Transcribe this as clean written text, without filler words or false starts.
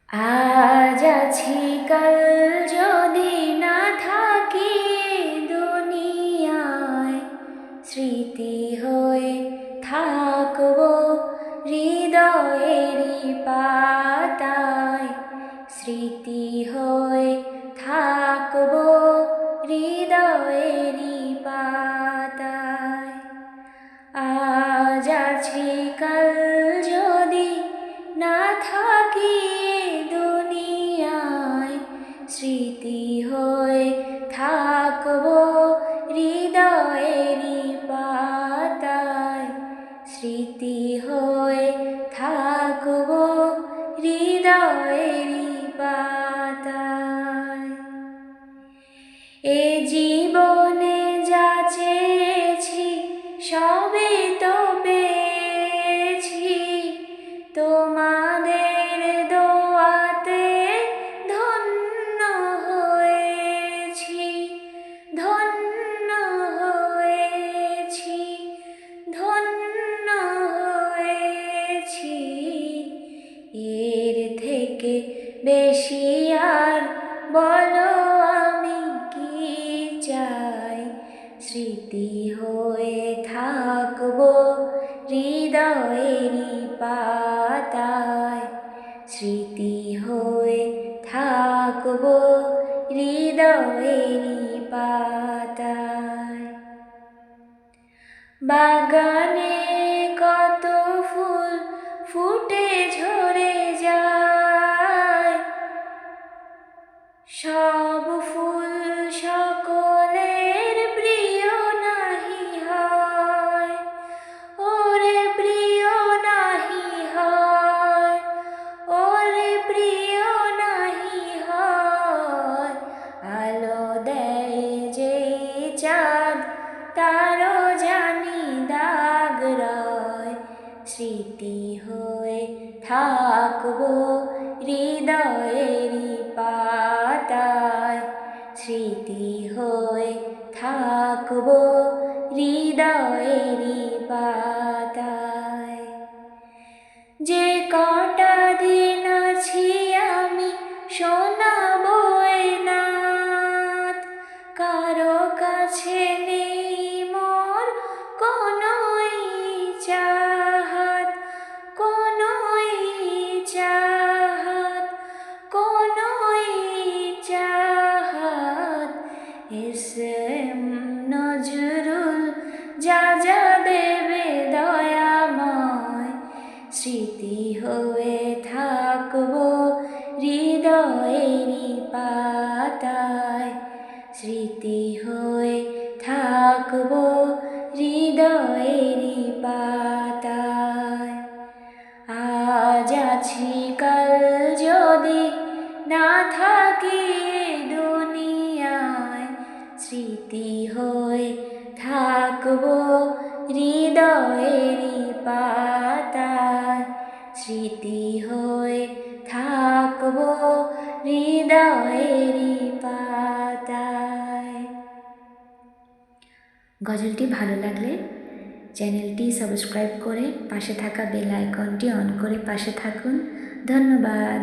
আজ আছি কাল যদি না থাকি দুনিয়ায়, স্মৃতি হয়ে থাকবো হৃদয়েরই পাতায়। স্মৃতি হয়ে থাকবো হৃদয়েরই পাতায়। আজ আছি কাল যদি না থাকি দুনিয়ায়, স্মৃতি হয়ে থাকবো হৃদয়েরই পাতায়। স্মৃতি হয়ে থাকবো হৃদয়েরই পাতায়। এ জীবনে যা চেয়েছি সবই তো পেয়েছি, তোমাদের দোয়াতে ধন্য হয়েছি, ধন্য হয়েছি, ধন্য হয়েছি। এর থেকে বেশি আর বলো আমি কি চাই। স্মৃতি হয়ে থাকবো হৃদয়েরই পাতায়। স্মৃতি হয়ে থাকবো হৃদয়েরই পাতায়। বাগানে কত ফুল ফুটে ঝরে যায়, সব ফুল সকলের প্রিয় নাহি হয়। ওরে প্রিয় নাহি হয়, ওরে প্রিয় নাহি হয়। আলো দেয় যে চাঁদ তারও জানি দাগ রয়। স্মৃতি হয়ে থাকবো হৃদয়েরই পাতায়। স্মৃতি হয়ে থাকবো হৃদয়েরই পাতায়। যে কটা দিন আছি আমি শোনাবো এ নাত, কারো কাছে নেই মোর কোনোই চাহাত, কোনোই চাহাত, কোনোই চাহাত। এস.এম. নজরুল যা যা দেবে দয়াময়। স্মৃতি হয়ে থাকবো হৃদয়েরই পাতায়। স্মৃতি হয়ে থাকবো হৃদয়েরই পাতায়। আজ আছি কাল যদি না থাকি দুনিয়ায়, স্মৃতি হয়ে থাকবো হৃদয়েরই পাতায়। স্মৃতি হয়ে থাকবো হৃদয়েরই পাতায়। গজলটি ভালো লাগলে চ্যানেলটি সাবস্ক্রাইব করে পাশে থাকা বেল আইকনটি অন করে পাশে থাকুন। ধন্যবাদ।